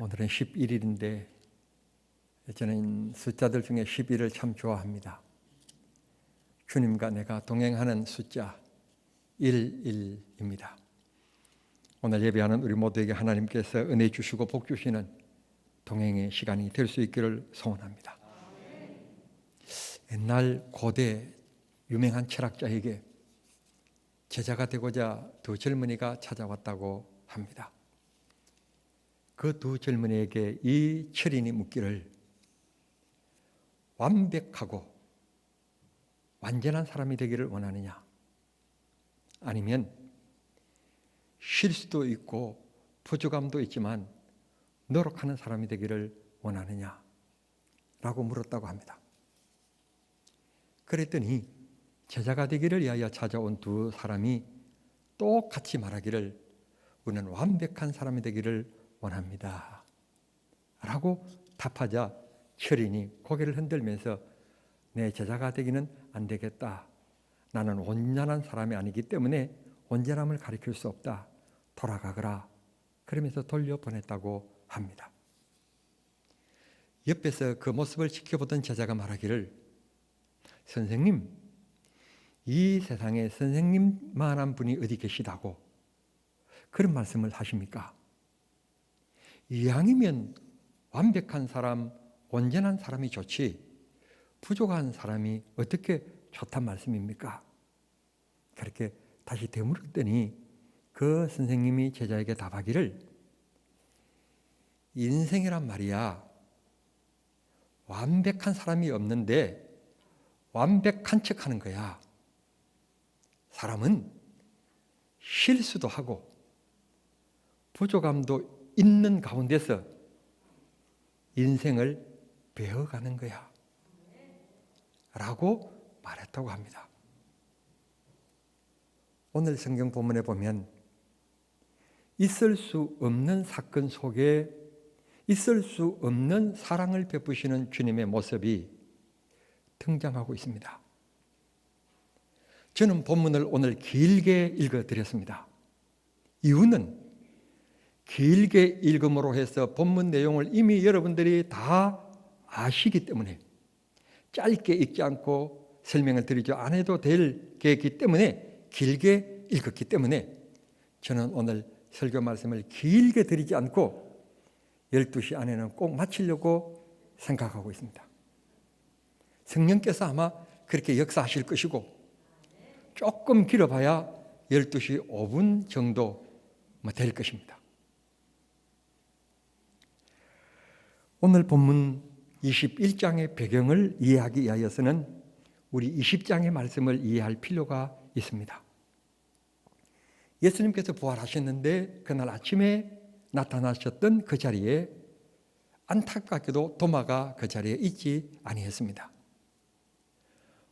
오늘은 11일인데 저는 숫자들 중에 11을 참 좋아합니다. 주님과 내가 동행하는 숫자 11입니다. 오늘 예배하는 우리 모두에게 하나님께서 은혜 주시고 복 주시는 동행의 시간이 될 수 있기를 소원합니다. 옛날 고대 유명한 철학자에게 제자가 되고자 두 젊은이가 찾아왔다고 합니다. 그 두 젊은이에게 이 철인이 묻기를 완벽하고 완전한 사람이 되기를 원하느냐, 아니면 실수도 있고 부족함도 있지만 노력하는 사람이 되기를 원하느냐 라고 물었다고 합니다. 그랬더니 제자가 되기를 위하여 찾아온 두 사람이 똑같이 말하기를 우리는 완벽한 사람이 되기를 원합니다 라고 답하자 철인이 고개를 흔들면서 내 제자가 되기는 안 되겠다. 나는 온전한 사람이 아니기 때문에 온전함을 가리킬 수 없다. 돌아가거라. 그러면서 돌려보냈다고 합니다. 옆에서 그 모습을 지켜보던 제자가 말하기를 선생님, 이 세상에 선생님만한 분이 어디 계시다고 그런 말씀을 하십니까? 이왕이면 완벽한 사람, 온전한 사람이 좋지 부족한 사람이 어떻게 좋단 말씀입니까? 그렇게 다시 되물었더니 그 선생님이 제자에게 답하기를 인생이란 말이야 완벽한 사람이 없는데 완벽한 척하는 거야. 사람은 실수도 하고 부족함도 있는 가운데서 인생을 배워가는 거야 라고 말했다고 합니다. 오늘 성경 본문에 보면 있을 수 없는 사건 속에 있을 수 없는 사랑을 베푸시는 주님의 모습이 등장하고 있습니다. 저는 본문을 오늘 길게 읽어드렸습니다. 이유는 길게 읽음으로 해서 본문 내용을 이미 여러분들이 다 아시기 때문에 짧게 읽지 않고 설명을 드리지 않아도 될 계획이기 때문에 길게 읽었기 때문에 저는 오늘 설교 말씀을 길게 드리지 않고 12시 안에는 꼭 마치려고 생각하고 있습니다. 성령께서 아마 그렇게 역사하실 것이고 조금 길어봐야 12시 5분 정도 될 것입니다. 오늘 본문 21장의 배경을 이해하기 위하여서는 우리 20장의 말씀을 이해할 필요가 있습니다. 예수님께서 부활하셨는데 그날 아침에 나타나셨던 그 자리에 안타깝게도 도마가 그 자리에 있지 아니했습니다.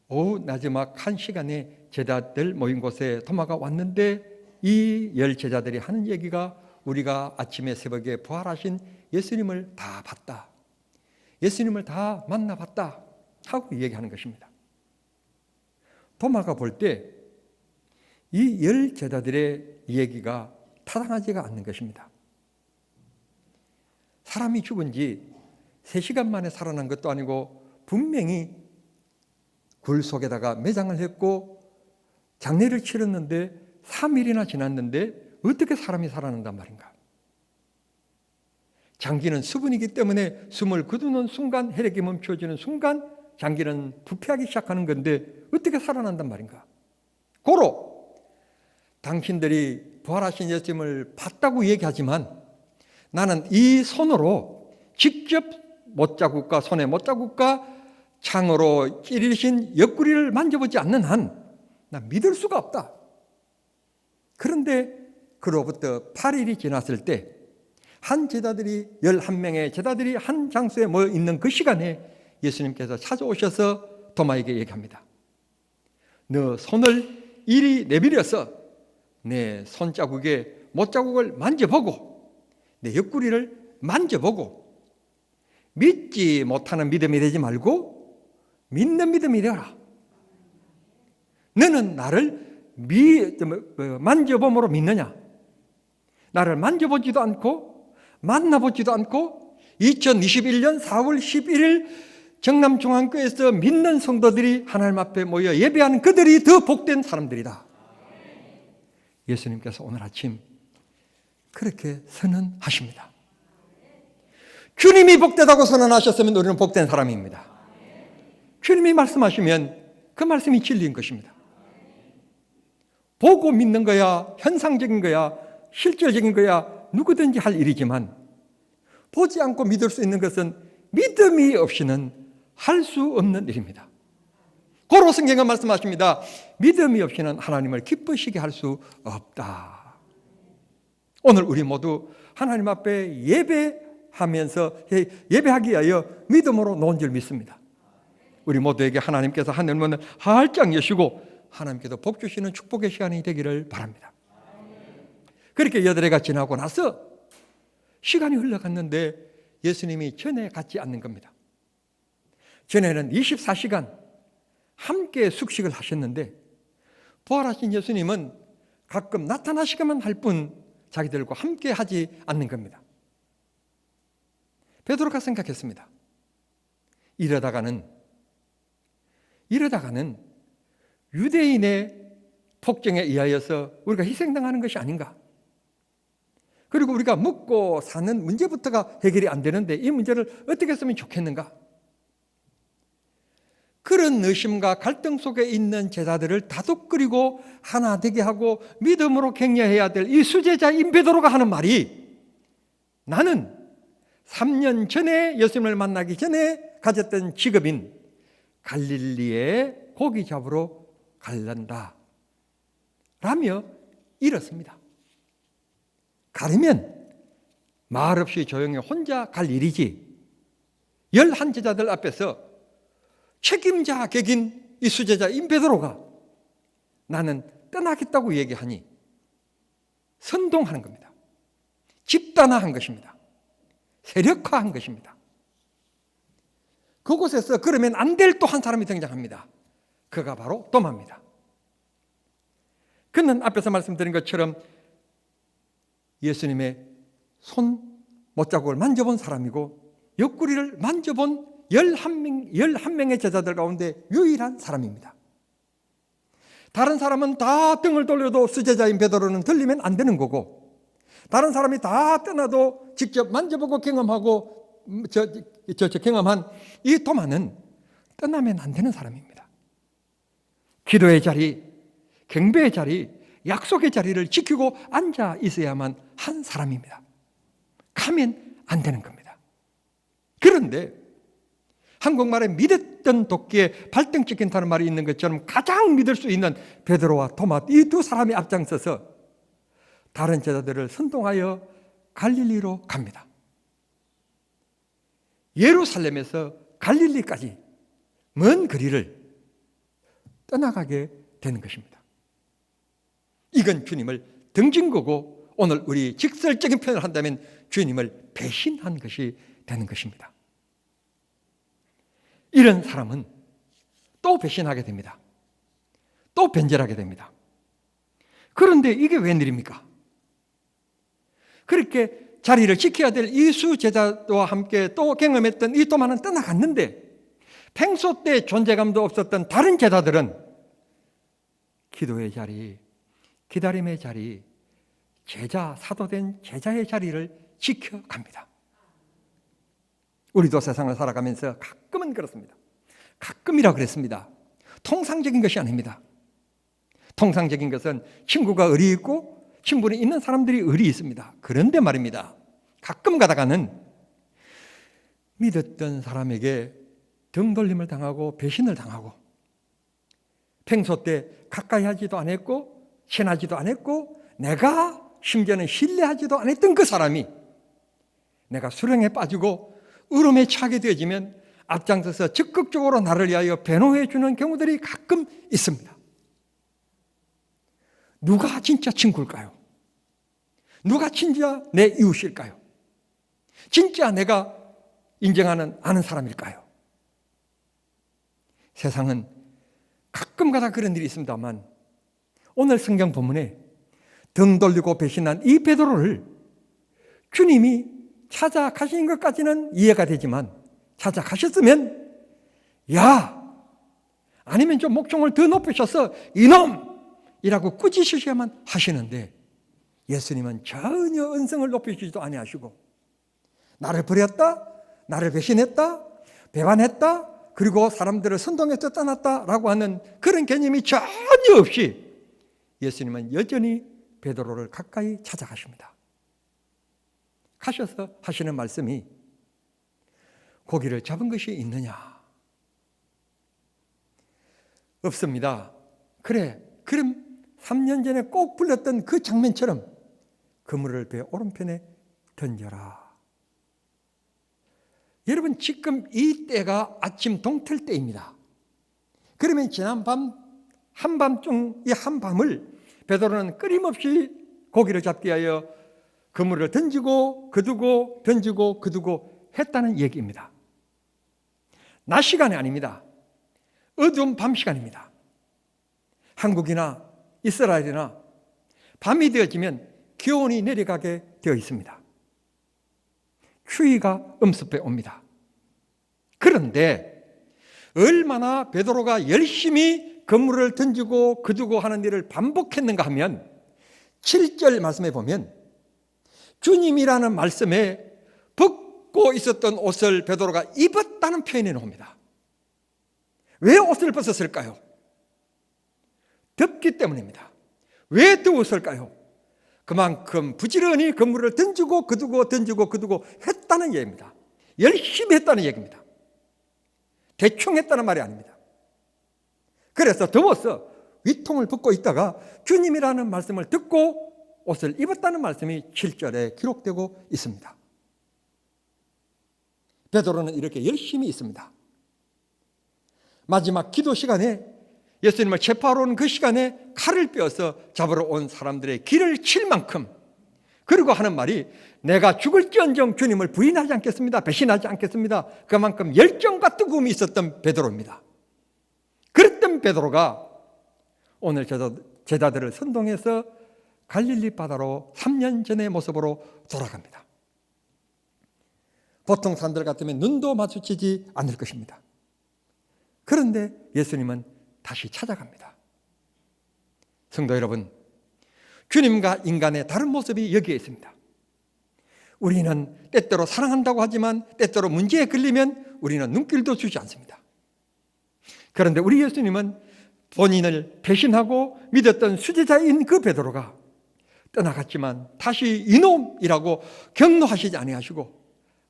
오후 나지막 한 시간에 제자들 모인 곳에 도마가 왔는데 이 열 제자들이 하는 얘기가 우리가 아침에 새벽에 부활하신 예수님을 다 봤다, 예수님을 다 만나봤다 하고 얘기하는 것입니다. 도마가 볼 때 이 열 제자들의 얘기가 타당하지가 않는 것입니다. 사람이 죽은 지 3시간 만에 살아난 것도 아니고 분명히 굴 속에다가 매장을 했고 장례를 치렀는데 3일이나 지났는데 어떻게 사람이 살아난단 말인가? 장기는 수분이기 때문에 숨을 거두는 순간, 혈액이 멈춰지는 순간 장기는 부패하기 시작하는 건데 어떻게 살아난단 말인가? 고로 당신들이 부활하신 예수님을 봤다고 얘기하지만 나는 이 손으로 직접 못자국과 손의 못자국과 창으로 찌르신 옆구리를 만져보지 않는 한 난 믿을 수가 없다. 그런데 그로부터 8일이 지났을 때 한 제자들이 11명의 제자들이 한 장소에 모여 있는 그 시간에 예수님께서 찾아오셔서 도마에게 얘기합니다. 너 손을 이리 내밀어서 내 손자국에 못자국을 만져보고 내 옆구리를 만져보고 믿지 못하는 믿음이 되지 말고 믿는 믿음이 되어라. 너는 나를 만져봄으로 믿느냐? 나를 만져보지도 않고 만나보지도 않고 2021년 4월 11일 정남중앙교회에서 믿는 성도들이 하나님 앞에 모여 예배하는 그들이 더 복된 사람들이다. 예수님께서 오늘 아침 그렇게 선언하십니다. 주님이 복되다고 선언하셨으면 우리는 복된 사람입니다. 주님이 말씀하시면 그 말씀이 진리인 것입니다. 보고 믿는 거야, 현상적인 거야, 실질적인 거야, 누구든지 할 일이지만 보지 않고 믿을 수 있는 것은 믿음이 없이는 할 수 없는 일입니다. 고로 성경은 말씀하십니다. 믿음이 없이는 하나님을 기쁘시게 할 수 없다. 오늘 우리 모두 하나님 앞에 예배하기 위하여 믿음으로 놓은 줄 믿습니다. 우리 모두에게 하나님께서 하늘 문을 활짝 여시고 하나님께서 복 주시는 축복의 시간이 되기를 바랍니다. 그렇게 8해가 지나고 나서 시간이 흘러갔는데 예수님이 전에 갔지 않는 겁니다. 전에는 24시간 함께 숙식을 하셨는데 부활하신 예수님은 가끔 나타나시기만 할 뿐 자기들과 함께 하지 않는 겁니다. 베드로가 생각했습니다. 이러다가는 유대인의 폭정에 의하여서 우리가 희생당하는 것이 아닌가. 그리고 우리가 먹고 사는 문제부터가 해결이 안 되는데 이 문제를 어떻게 했으면 좋겠는가. 그런 의심과 갈등 속에 있는 제자들을 다독거리고 하나 되게 하고 믿음으로 격려해야 될 이 수제자인 베드로가 하는 말이, 나는 3년 전에 예수님을 만나기 전에 가졌던 직업인 갈릴리에 고기 잡으러 갈란다 라며 이렇습니다. 가려면 말없이 조용히 혼자 갈 일이지 11 제자들 앞에서 책임자 격인 이 수제자인 베드로가 나는 떠나겠다고 얘기하니 선동하는 겁니다. 집단화한 것입니다. 세력화한 것입니다. 그곳에서 그러면 안 될 또 한 사람이 등장합니다. 그가 바로 도마입니다. 그는 앞에서 말씀드린 것처럼 예수님의 손 못자국을 만져본 사람이고 옆구리를 만져본 11명의 제자들 가운데 유일한 사람입니다. 다른 사람은 다 등을 돌려도 수제자인 베드로는 들리면 안 되는 거고, 다른 사람이 다 떠나도 직접 만져보고 경험하고 경험한 이 도마는 떠나면 안 되는 사람입니다. 기도의 자리, 경배의 자리, 약속의 자리를 지키고 앉아 있어야만 한 사람입니다. 가면 안 되는 겁니다. 그런데 한국말에 믿었던 도끼에 발등 찍힌다는 말이 있는 것처럼 가장 믿을 수 있는 베드로와 도마, 이 두 사람이 앞장서서 다른 제자들을 선동하여 갈릴리로 갑니다. 예루살렘에서 갈릴리까지 먼 거리를 떠나가게 되는 것입니다. 이건 주님을 등진 거고, 오늘 우리 직설적인 표현을 한다면 주님을 배신한 것이 되는 것입니다. 이런 사람은 또 배신하게 됩니다. 또 변절하게 됩니다. 그런데 이게 웬일입니까? 그렇게 자리를 지켜야 될 이수 제자와 함께 또 경험했던 이 도마는 떠나갔는데 평소 때 존재감도 없었던 다른 제자들은 기도의 자리, 기다림의 자리, 제자, 사도된 제자의 자리를 지켜갑니다. 우리도 세상을 살아가면서 가끔은 그렇습니다. 가끔이라 그랬습니다. 통상적인 것이 아닙니다. 통상적인 것은 친구가 의리 있고 친분이 있는 사람들이 의리 있습니다. 그런데 말입니다, 가끔 가다가는 믿었던 사람에게 등돌림을 당하고 배신을 당하고 평소 때 가까이 하지도 않았고 친하지도 않았고 내가 심지어는 신뢰하지도 않았던 그 사람이 내가 수렁에 빠지고 울음에 차게 되어지면 앞장서서 적극적으로 나를 위하여 변호해 주는 경우들이 가끔 있습니다. 누가 진짜 친구일까요? 누가 진짜 내 이웃일까요? 진짜 내가 인정하는 아는 사람일까요? 세상은 가끔가다 그런 일이 있습니다만 오늘 성경 본문에 등 돌리고 배신한 이 베드로를 주님이 찾아가신 것까지는 이해가 되지만 찾아가셨으면 야! 아니면 좀 목청을 더 높이셔서 이놈이라고 꾸짖으셔야만 하시는데 예수님은 전혀 음성을 높이시지도 아니하시고 나를 버렸다, 나를 배신했다, 배반했다, 그리고 사람들을 선동해서 떠났다라고 하는 그런 개념이 전혀 없이 예수님은 여전히 베드로를 가까이 찾아가십니다. 가셔서 하시는 말씀이 고기를 잡은 것이 있느냐? 없습니다. 그래, 그럼 3년 전에 꼭 불렀던 그 장면처럼 그물을 배 오른편에 던져라. 여러분, 지금 이 때가 아침 동틀 때입니다. 그러면 지난 밤 한밤중 이 한밤을 베드로는 끊임없이 고기를 잡기 위하여 그물을 던지고 그두고 던지고 그두고 했다는 얘기입니다. 낮 시간이 아닙니다. 어두운 밤 시간입니다. 한국이나 이스라엘이나 밤이 되어지면 기온이 내려가게 되어 있습니다. 추위가 엄습해 옵니다. 그런데 얼마나 베드로가 열심히 그물을 던지고 그두고 하는 일을 반복했는가 하면 7절 말씀에 보면 주님이라는 말씀에 벗고 있었던 옷을 베드로가 입었다는 표현이 나옵니다. 왜 옷을 벗었을까요? 덥기 때문입니다. 왜 더웠을까요? 그만큼 부지런히 그물을 던지고 그두고 던지고 그두고 했다는 얘기입니다. 열심히 했다는 얘기입니다. 대충 했다는 말이 아닙니다. 그래서 더워서 위통을 벗고 있다가 주님이라는 말씀을 듣고 옷을 입었다는 말씀이 7절에 기록되고 있습니다. 베드로는 이렇게 열심히 있습니다. 마지막 기도 시간에 예수님을 체포하러 온 그 시간에 칼을 빼어서 잡으러 온 사람들의 길을 칠 만큼, 그리고 하는 말이 내가 죽을지언정 주님을 부인하지 않겠습니다. 배신하지 않겠습니다. 그만큼 열정과 뜨거움이 있었던 베드로입니다. 그랬던 베드로가 오늘 제자들을 선동해서 갈릴리 바다로 3년 전의 모습으로 돌아갑니다. 보통 사람들 같으면 눈도 마주치지 않을 것입니다. 그런데 예수님은 다시 찾아갑니다. 성도 여러분, 주님과 인간의 다른 모습이 여기에 있습니다. 우리는 때때로 사랑한다고 하지만 때때로 문제에 걸리면 우리는 눈길도 주지 않습니다. 그런데 우리 예수님은 본인을 배신하고 믿었던 수제자인 그 베드로가 떠나갔지만 다시 이놈이라고 격노하시지 아니하시고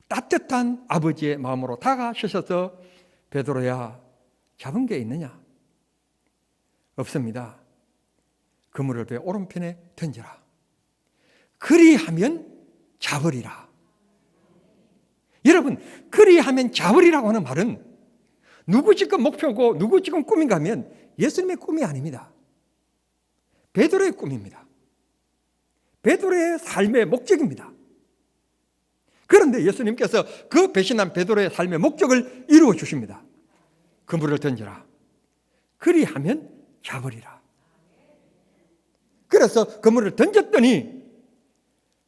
따뜻한 아버지의 마음으로 다가서셔서 베드로야, 잡은 게 있느냐? 없습니다. 그물을 배 오른편에 던져라. 그리하면 잡으리라. 여러분, 그리하면 잡으리라고 하는 말은 누구 지금 목표고 누구 지금 꿈인가 하면 예수님의 꿈이 아닙니다. 베드로의 꿈입니다. 베드로의 삶의 목적입니다. 그런데 예수님께서 그 배신한 베드로의 삶의 목적을 이루어 주십니다. 그물을 던져라. 그리하면 잡으리라. 그래서 그물을 던졌더니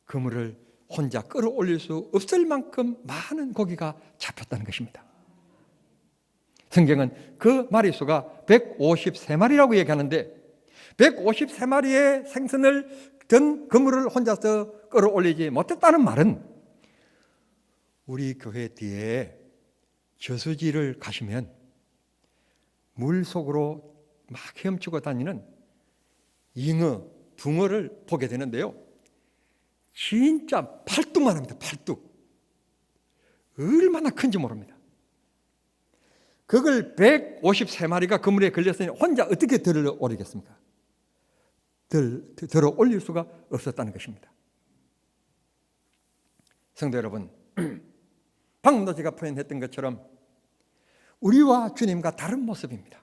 그물을 혼자 끌어올릴 수 없을 만큼 많은 고기가 잡혔다는 것입니다. 성경은 그 마리수가 153마리라고 얘기하는데 153마리의 생선을 든 그물을 혼자서 끌어올리지 못했다는 말은 우리 교회 뒤에 저수지를 가시면 물 속으로 막 헤엄치고 다니는 잉어, 붕어를 보게 되는데요. 진짜 팔뚝만 합니다. 팔뚝. 얼마나 큰지 모릅니다. 그걸 153마리가 그물에 걸렸으니 혼자 어떻게 들어 올리겠습니까? 들어 올릴 수가 없었다는 것입니다. 성도 여러분, 방금도 제가 표현했던 것처럼 우리와 주님과 다른 모습입니다.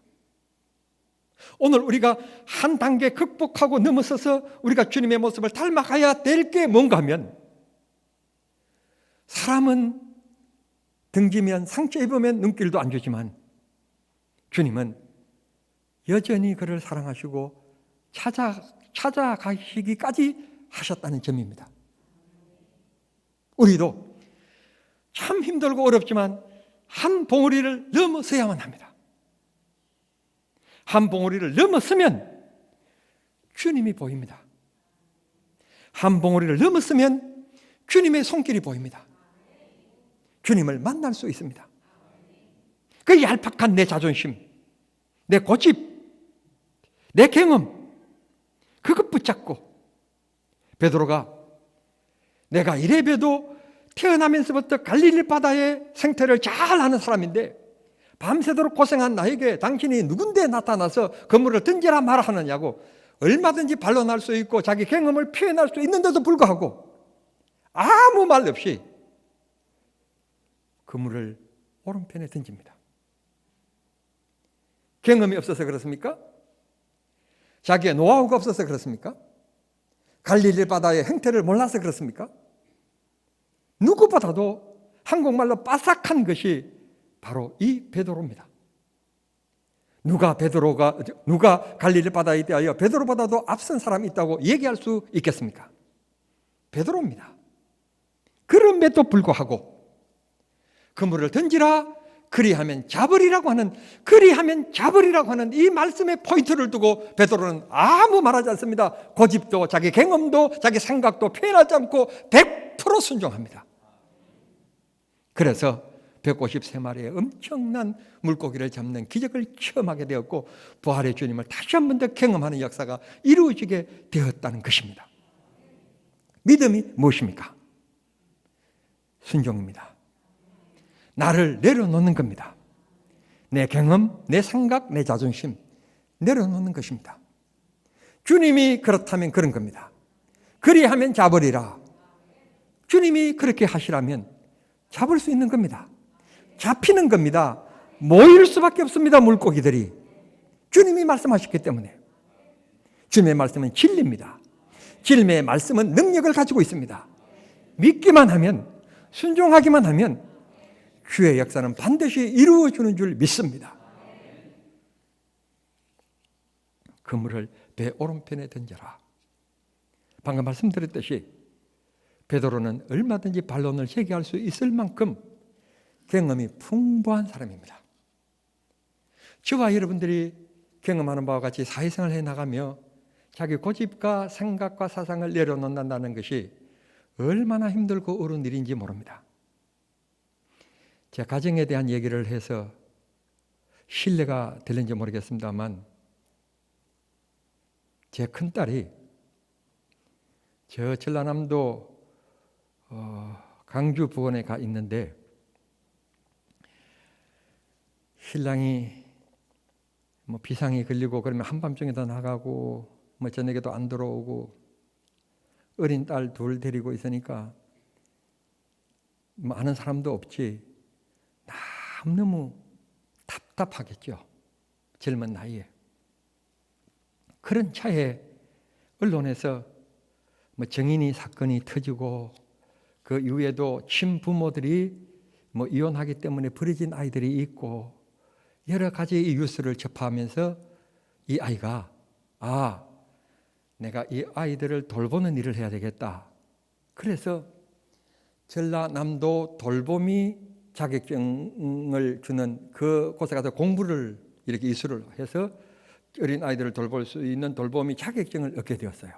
오늘 우리가 한 단계 극복하고 넘어서서 우리가 주님의 모습을 닮아가야 될 게 뭔가 하면 사람은 등지면 상처 입으면 눈길도 안 주지만 주님은 여전히 그를 사랑하시고 찾아가시기까지 하셨다는 점입니다. 우리도 참 힘들고 어렵지만 한 봉우리를 넘어서야만 합니다. 한 봉우리를 넘었으면 주님이 보입니다. 한 봉우리를 넘었으면 주님의 손길이 보입니다. 주님을 만날 수 있습니다. 그 얄팍한 내 자존심, 내 고집, 내 경험, 그것 붙잡고 베드로가 내가 이래봬도 태어나면서부터 갈릴리 바다의 생태를 잘 아는 사람인데 밤새도록 고생한 나에게 당신이 누군데 나타나서 그물을 던지라 말아 하느냐고 얼마든지 반론할 수 있고 자기 경험을 표현할 수 있는데도 불구하고 아무 말 없이 그물을 오른편에 던집니다. 경험이 없어서 그렇습니까? 자기의 노하우가 없어서 그렇습니까? 갈릴리 바다의 행태를 몰라서 그렇습니까? 누구보다도 한국말로 빠삭한 것이 바로 이 베드로입니다. 누가 갈릴리 바다에 대하여 베드로보다도 앞선 사람이 있다고 얘기할 수 있겠습니까? 베드로입니다. 그럼에도 불구하고 그물을 던지라 그리하면 잡으리라고 하는 이 말씀의 포인트를 두고 베드로는 아무 말하지 않습니다. 고집도 자기 경험도 자기 생각도 표현하지 않고 100% 순종합니다. 그래서 153마리의 엄청난 물고기를 잡는 기적을 체험하게 되었고 부활의 주님을 다시 한 번 더 경험하는 역사가 이루어지게 되었다는 것입니다. 믿음이 무엇입니까? 순종입니다. 나를 내려놓는 겁니다. 내 경험, 내 생각, 내 자존심 내려놓는 것입니다. 주님이 그렇다면 그런 겁니다. 그리하면 잡으리라. 주님이 그렇게 하시라면 잡을 수 있는 겁니다. 잡히는 겁니다. 모일 수밖에 없습니다. 물고기들이. 주님이 말씀하셨기 때문에. 주님의 말씀은 진리입니다. 주님의 말씀은 능력을 가지고 있습니다. 믿기만 하면, 순종하기만 하면 주의 역사는 반드시 이루어지는 줄 믿습니다. 그물을 배 오른편에 던져라. 방금 말씀드렸듯이 베드로는 얼마든지 반론을 제기할 수 있을 만큼 경험이 풍부한 사람입니다. 저와 여러분들이 경험하는 바와 같이 사회생활을 해나가며 자기 고집과 생각과 사상을 내려놓는다는 것이 얼마나 힘들고 어려운 일인지 모릅니다. 제 가정에 대한 얘기를 해서 신뢰가 될는지 모르겠습니다만 제 큰딸이 저 전라남도 강주 부원에 가 있는데 신랑이 비상이 걸리고 그러면 한밤중에도 나가고 저녁에도 안 들어오고 어린 딸 둘 데리고 있으니까 아는 사람도 없지 너무 답답하겠죠. 젊은 나이에. 그런 차에 언론에서 정인이 사건이 터지고 그 이후에도 친부모들이 이혼하기 때문에 버려진 아이들이 있고 여러 가지 이 뉴스를 접하면서 이 아이가 내가 이 아이들을 돌보는 일을 해야 되겠다. 그래서 전라남도 돌보미 자격증을 주는 그곳에 가서 공부를 이렇게 이수를 해서 어린 아이들을 돌볼 수 있는 돌보미 자격증을 얻게 되었어요.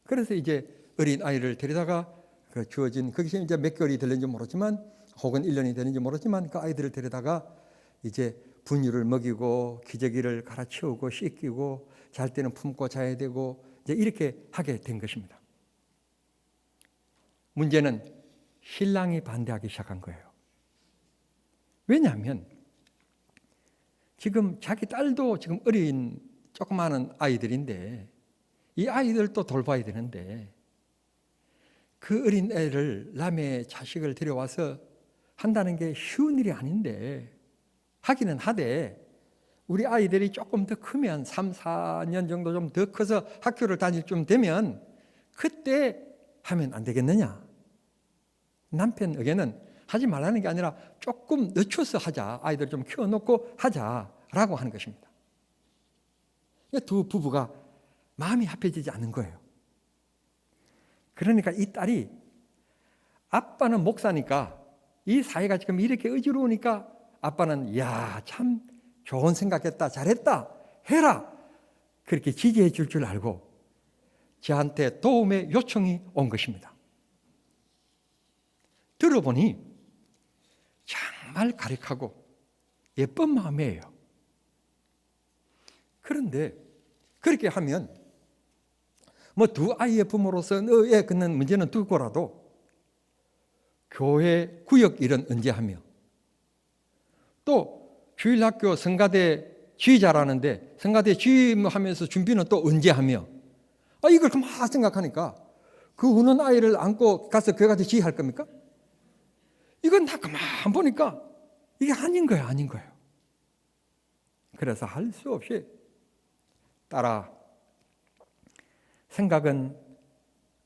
그래서 이제 어린 아이를 데려다가 주어진 그것이 이제 몇 개월이 되는지 모르지만 혹은 1년이 되는지 모르지만 그 아이들을 데려다가 이제 분유를 먹이고 기저귀를 갈아치우고 씻기고 잘 때는 품고 자야 되고 이제 이렇게 하게 된 것입니다. 문제는 신랑이 반대하기 시작한 거예요. 왜냐하면 지금 자기 딸도 지금 어린 조그마한 아이들인데 이 아이들도 돌봐야 되는데 그 어린 애를 남의 자식을 데려와서 한다는 게 쉬운 일이 아닌데 하기는 하되 우리 아이들이 조금 더 크면 3, 4년 정도 좀 더 커서 학교를 다닐 좀 되면 그때 하면 안 되겠느냐. 남편 의견은 하지 말라는 게 아니라 조금 늦춰서 하자. 아이들 좀 키워놓고 하자라고 하는 것입니다. 두 부부가 마음이 합해지지 않는 거예요. 그러니까 이 딸이 아빠는 목사니까 이 사회가 지금 이렇게 어지러우니까 아빠는 야, 참 좋은 생각했다, 잘했다, 해라, 그렇게 지지해 줄 줄 알고 저한테 도움의 요청이 온 것입니다. 들어보니 정말 가릭하고 예쁜 마음이에요. 그런데 그렇게 하면 뭐 두 아이의 부모로서 애 끊는 문제는 두고라도 교회 구역 일은 언제 하며 또 주일학교 성가대 지휘자라는데 성가대 지휘하면서 준비는 또 언제 하며 이걸 가만 생각하니까 그 우는 아이를 안고 가서 교회 가서 지휘할 겁니까? 이건 나 가만 보니까 이게 아닌 거예요, 아닌 거예요. 그래서 할 수 없이 따라 생각은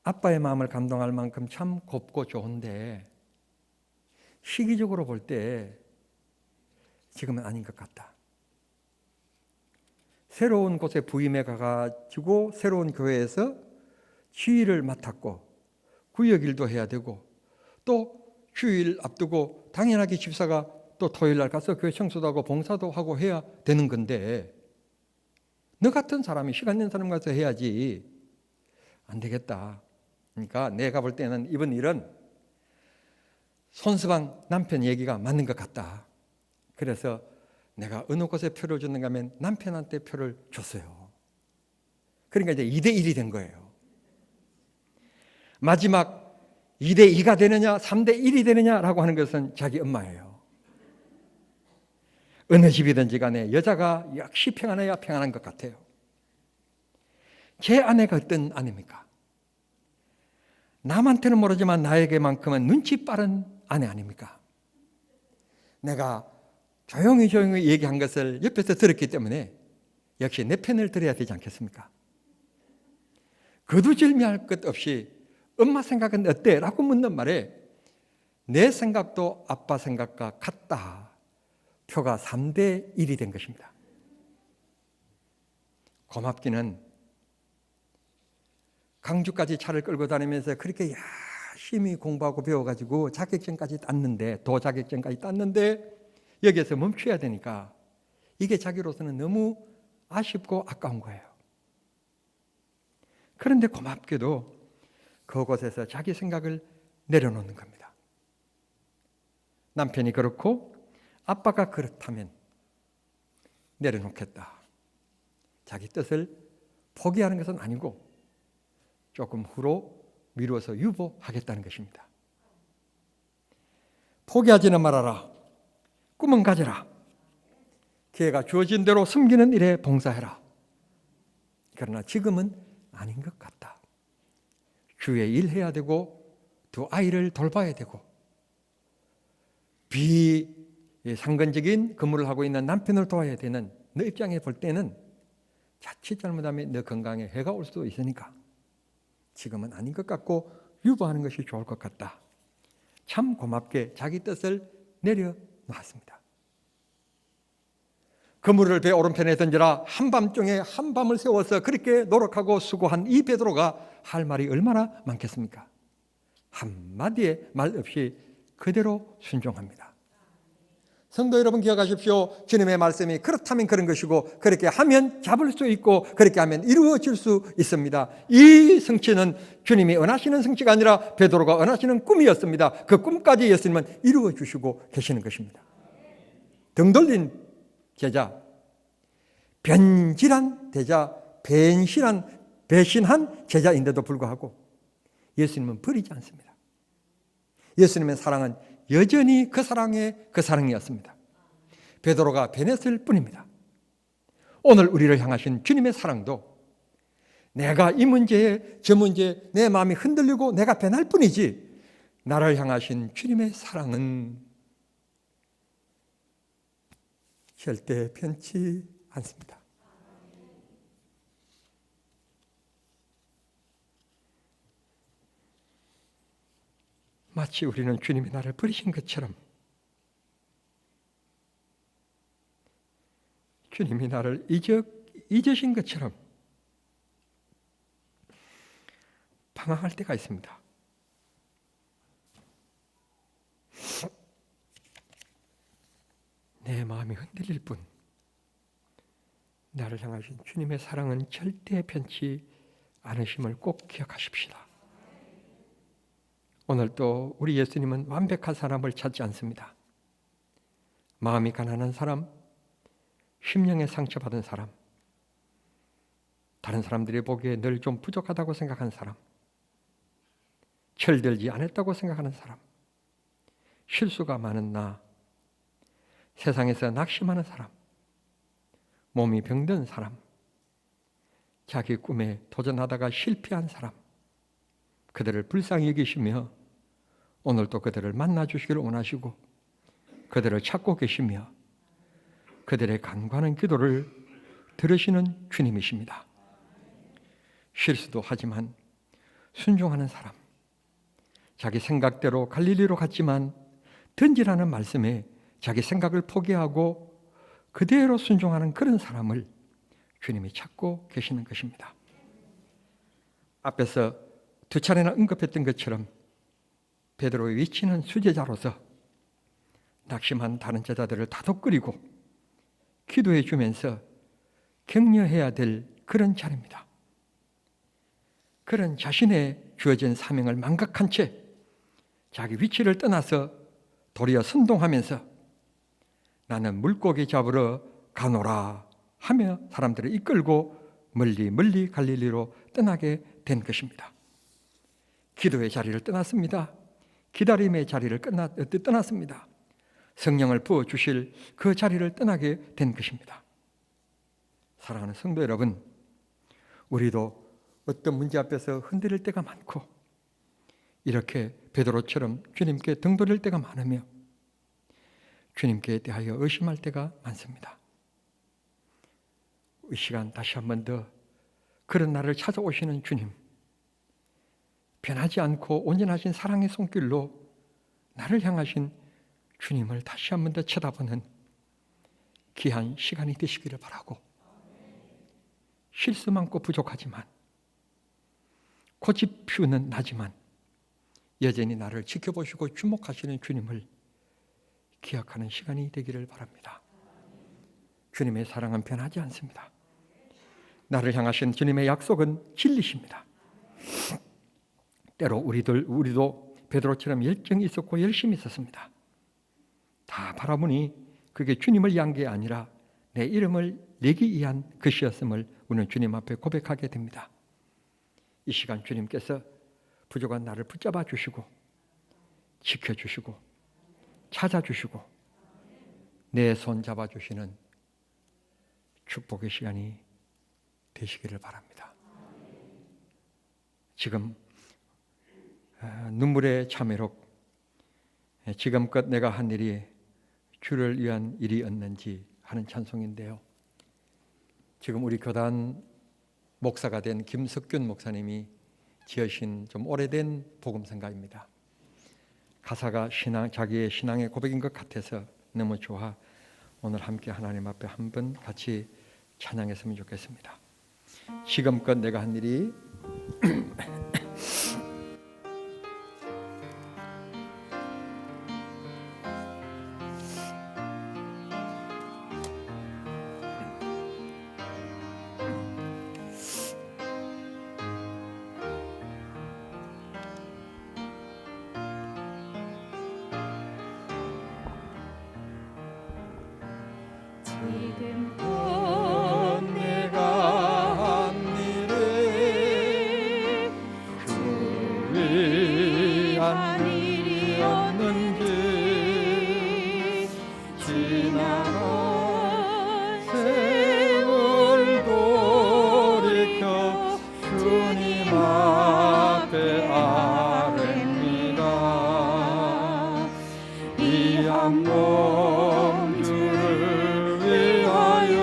아빠의 마음을 감동할 만큼 참 곱고 좋은데 시기적으로 볼 때 지금은 아닌 것 같다. 새로운 곳에 부임해 가가지고 새로운 교회에서 지휘를 맡았고 구역일도 해야 되고 또 주일 앞두고 당연하게 집사가 또 토요일 날 가서 교회 청소도 하고 봉사도 하고 해야 되는 건데 너 같은 사람이 시간 낸 사람 가서 해야지 안 되겠다. 그러니까 내가 볼 때는 이번 일은 손수방 남편 얘기가 맞는 것 같다. 그래서 내가 어느 곳에 표를 줬는가 하면 남편한테 표를 줬어요. 그러니까 이제 2대1이 된 거예요. 마지막 2대2가 되느냐 3대1이 되느냐라고 하는 것은 자기 엄마예요. 어느 집이든지 간에 여자가 역시 평안해야 평안한 것 같아요. 제 아내가 어떤 아내입니까? 남한테는 모르지만 나에게만큼은 눈치 빠른 아내 아닙니까? 내가 조용히 얘기한 것을 옆에서 들었기 때문에 역시 내 편을 들어야 되지 않겠습니까? 거두절미할 것 없이 엄마 생각은 어때? 라고 묻는 말에 내 생각도 아빠 생각과 같다. 표가 3대1이 된 것입니다. 고맙기는 강주까지 차를 끌고 다니면서 그렇게 열심히 공부하고 배워가지고 자격증까지 땄는데 도자격증까지 땄는데 여기에서 멈춰야 되니까 이게 자기로서는 너무 아쉽고 아까운 거예요. 그런데 고맙게도 그곳에서 자기 생각을 내려놓는 겁니다. 남편이 그렇고 아빠가 그렇다면 내려놓겠다. 자기 뜻을 포기하는 것은 아니고 조금 후로 미루어서 유보하겠다는 것입니다. 포기하지는 말아라. 꿈은 가져라. 기회가 주어진 대로 숨기는 일에 봉사해라. 그러나 지금은 아닌 것 같다. 주의 일해야 되고 두 아이를 돌봐야 되고 비상근적인 근무를 하고 있는 남편을 도와야 되는 너 입장에 볼 때는 자칫 잘못하면 너 건강에 해가 올 수도 있으니까 지금은 아닌 것 같고 유보하는 것이 좋을 것 같다. 참 고맙게 자기 뜻을 내려놨습니다. 그물을 배 오른편에 던져라. 한밤중에 한밤을 세워서 그렇게 노력하고 수고한 이 베드로가 할 말이 얼마나 많겠습니까? 한마디의 말 없이 그대로 순종합니다. 성도 여러분 기억하십시오. 주님의 말씀이 그렇다면 그런 것이고 그렇게 하면 잡을 수 있고 그렇게 하면 이루어질 수 있습니다. 이 성취는 주님이 원하시는 성취가 아니라 베드로가 원하시는 꿈이었습니다. 그 꿈까지 예수님은 이루어 주시고 계시는 것입니다. 등 돌린 제자, 변질한 제자, 배신한 제자인데도 불구하고 예수님은 버리지 않습니다. 예수님의 사랑은 여전히 그 사랑이었습니다. 베드로가 변했을 뿐입니다. 오늘 우리를 향하신 주님의 사랑도 내가 이 문제에 저 문제에 내 마음이 흔들리고 내가 변할 뿐이지 나를 향하신 주님의 사랑은 절대 변치 않습니다. 마치 우리는 주님이 나를 버리신 것처럼 주님이 나를 잊으신 것처럼 방황할 때가 있습니다. 사랑하신 주님의 사랑은 절대 변치 않으심을 꼭 기억하십시다. 오늘 또 우리 예수님은 완벽한 사람을 찾지 않습니다. 마음이 가난한 사람, 심령에 상처받은 사람, 다른 사람들이 보기에 늘 좀 부족하다고 생각하는 사람, 철들지 않았다고 생각하는 사람, 실수가 많은 나, 세상에서 낙심하는 사람, 몸이 병든 사람, 자기 꿈에 도전하다가 실패한 사람, 그들을 불쌍히 여기시며 오늘도 그들을 만나 주시기를 원하시고 그들을 찾고 계시며 그들의 간구하는 기도를 들으시는 주님이십니다. 실수도 하지만 순종하는 사람, 자기 생각대로 갈릴리로 갔지만 던지라는 말씀에 자기 생각을 포기하고 그대로 순종하는 그런 사람을 주님이 찾고 계시는 것입니다. 앞에서 두 차례나 언급했던 것처럼 베드로의 위치는 수제자로서 낙심한 다른 제자들을 다독거리고 기도해 주면서 격려해야 될 그런 자리입니다. 그런 자신의 주어진 사명을 망각한 채 자기 위치를 떠나서 도리어 선동하면서 나는 물고기 잡으러 가노라 하며 사람들을 이끌고 멀리 갈릴리로 떠나게 된 것입니다. 기도의 자리를 떠났습니다. 기다림의 자리를 떠났습니다. 성령을 부어주실 그 자리를 떠나게 된 것입니다. 사랑하는 성도 여러분, 우리도 어떤 문제 앞에서 흔들릴 때가 많고 이렇게 베드로처럼 주님께 등 돌릴 때가 많으며 주님께 대하여 의심할 때가 많습니다. 이 시간 다시 한 번 더 그런 나를 찾아오시는 주님, 변하지 않고 온전하신 사랑의 손길로 나를 향하신 주님을 다시 한 번 더 쳐다보는 귀한 시간이 되시기를 바라고, 실수 많고 부족하지만 고집 피우는 나지만 여전히 나를 지켜보시고 주목하시는 주님을 기억하는 시간이 되기를 바랍니다. 주님의 사랑은 변하지 않습니다. 나를 향하신 주님의 약속은 진리십니다. 때로 우리도 베드로처럼 열정이 있었고 열심히 있었습니다. 다 바라보니 그게 주님을 위한 게 아니라 내 이름을 내기 위한 것이었음을 우리는 주님 앞에 고백하게 됩니다. 이 시간 주님께서 부족한 나를 붙잡아 주시고 지켜주시고 찾아주시고 내 손 잡아주시는 축복의 시간이 되시기를 바랍니다. 지금 눈물의 참회록, 지금껏 내가 한 일이 주를 위한 일이었는지 하는 찬송인데요. 지금 우리 교단 목사가 된 김석균 목사님이 지으신 좀 오래된 복음성가입니다. 가사가 자기의 신앙의 고백인 것 같아서 너무 좋아 오늘 함께 하나님 앞에 한번 같이 찬양했으면 좋겠습니다. 지금껏 내가 한 일이 지금껏 내가 한 일이 주를 위한 일이었는지 지나간 세월 돌이켜 주님 앞에 아뢰니다. 이 한 몸 주를 위하여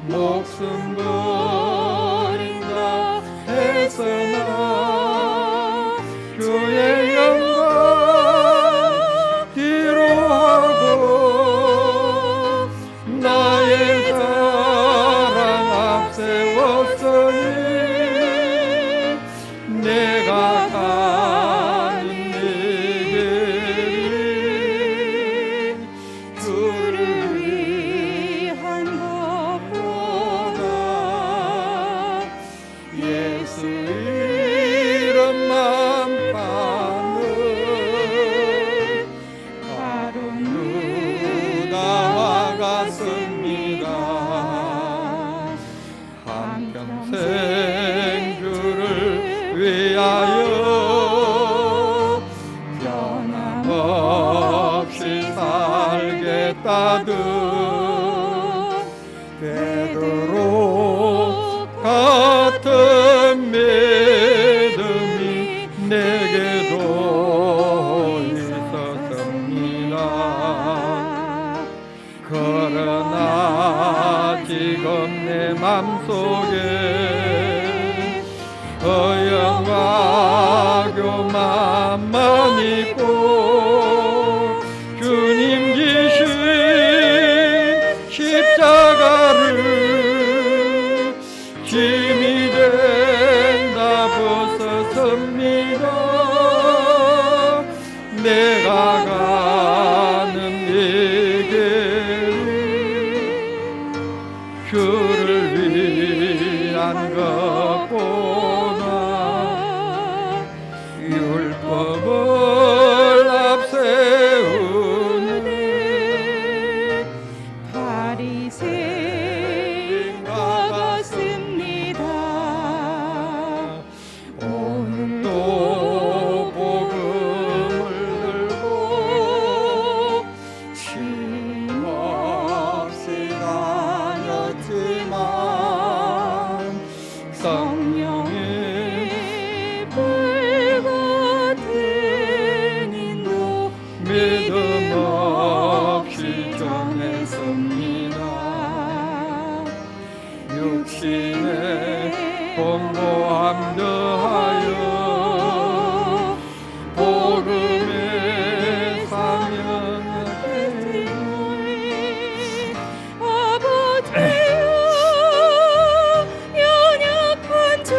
목숨 버린다 했으나 주의 영광 뒤로하고 나의 자랑 앞세웠으니 믿음이 내게도 있었습니다. 그러나 지금 내 맘속에 허영과 교만만 있고 주님 지신 십자가를 짐이 된다 벗었습니다. 내가 가는 이 길이 주를 위한 것보다 율법을 앞세우는 바리새인과 같습니다. 오늘도 복음을 들고 쉼없이 다녔지만 성령의 불같은 인도 믿음 없이 전했습니다. 육신의 공고함 더하여 복음의 사명을 아버지여 연약한 자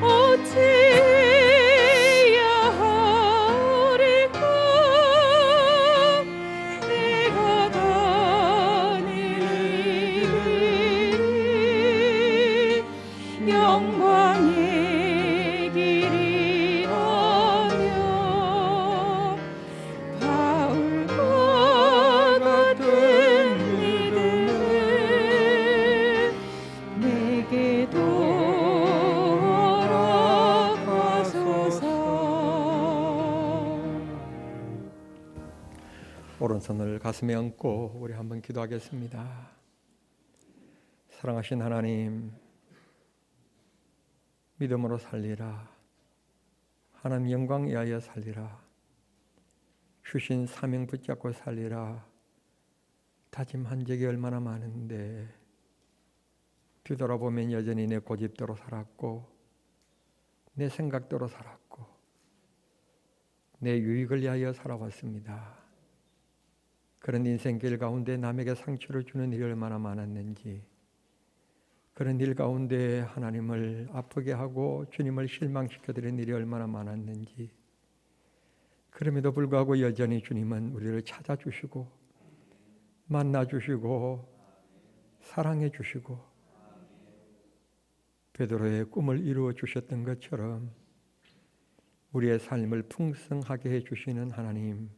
어찌해야 하리까 내가 가는 길이 영광의 길이라며 바울과 같은 믿음을 내게도 허락하소서. 오른손을 가슴에 얹고 우리 한번 기도하겠습니다. 사랑하신 하나님, 믿음으로 살리라. 하나님 영광 위하여 살리라. 주신 사명 붙잡고 살리라. 다짐한 적이 얼마나 많은데 뒤돌아보면 여전히 내 고집대로 살았고 내 생각대로 살았고 내 유익을 위하여 살아왔습니다. 그런 인생길 가운데 남에게 상처를 주는 일이 얼마나 많았는지, 그런 일 가운데 하나님을 아프게 하고 주님을 실망시켜드리는 일이 얼마나 많았는지, 그럼에도 불구하고 여전히 주님은 우리를 찾아주시고 만나주시고 사랑해주시고 베드로의 꿈을 이루어 주셨던 것처럼 우리의 삶을 풍성하게 해주시는 하나님,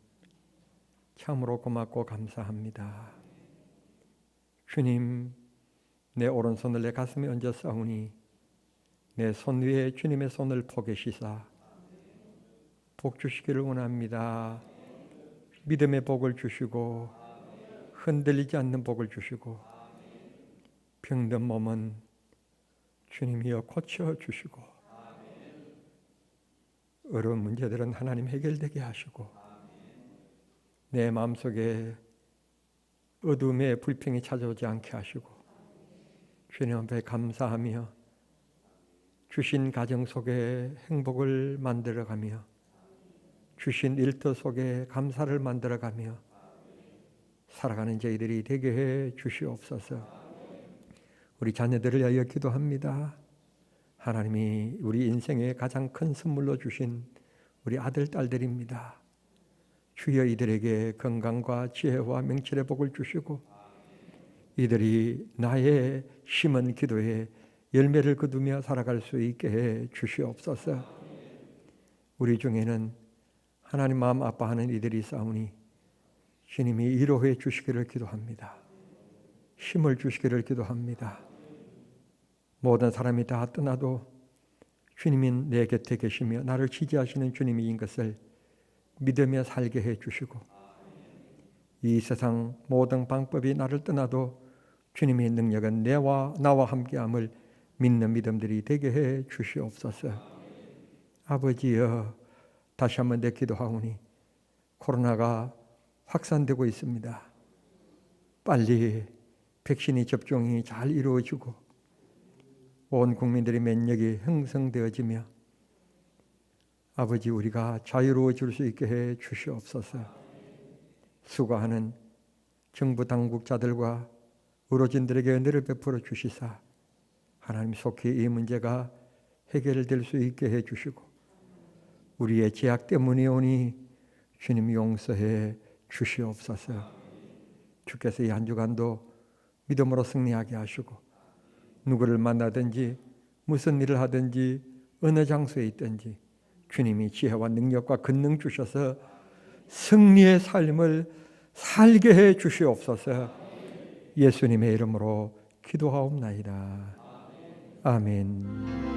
참으로 고맙고 감사합니다. 주님, 내 오른손을 내 가슴에 얹어 싸우니 내 손 위에 주님의 손을 포개시사 복 주시기를 원합니다. 믿음의 복을 주시고 흔들리지 않는 복을 주시고 병든 몸은 주님이여 고쳐주시고 어려운 문제들은 하나님 해결되게 하시고 내 마음속에 어둠의 불평이 찾아오지 않게 하시고 주님 앞에 감사하며 주신 가정 속에 행복을 만들어가며 주신 일터 속에 감사를 만들어가며 살아가는 저희들이 되게 해 주시옵소서. 우리 자녀들을 위하여 기도합니다. 하나님이 우리 인생의 가장 큰 선물로 주신 우리 아들, 딸들입니다. 주여 이들에게 건강과 지혜와 명철의 복을 주시고 이들이 나의 심은 기도에 열매를 거두며 살아갈 수 있게 해 주시옵소서. 우리 중에는 하나님 마음 아파하는 이들이 있사오니 주님이 위로해 주시기를 기도합니다. 힘을 주시기를 기도합니다. 모든 사람이 다 떠나도 주님이 내 곁에 계시며 나를 지지하시는 주님인 것을 믿으며 살게 해주시고 이 세상 모든 방법이 나를 떠나도 주님의 능력은 나와 함께함을 믿는 믿음들이 되게 해 주시옵소서. 아버지여, 다시 한번 내 기도하오니 코로나가 확산되고 있습니다. 빨리 백신이 접종이 잘 이루어지고 온 국민들의 면역이 형성되어지며 아버지 우리가 자유로워질 수 있게 해 주시옵소서. 수고하는 정부 당국자들과 의료진들에게 은혜를 베풀어 주시사 하나님 속히 이 문제가 해결될 수 있게 해 주시고 우리의 죄악 때문이오니 주님 용서해 주시옵소서. 주께서 이 한 주간도 믿음으로 승리하게 하시고 누구를 만나든지 무슨 일을 하든지 어느 장소에 있든지 주님이 지혜와 능력과 권능 주셔서 승리의 삶을 살게 해 주시옵소서. 예수님의 이름으로 기도하옵나이다. 아멘.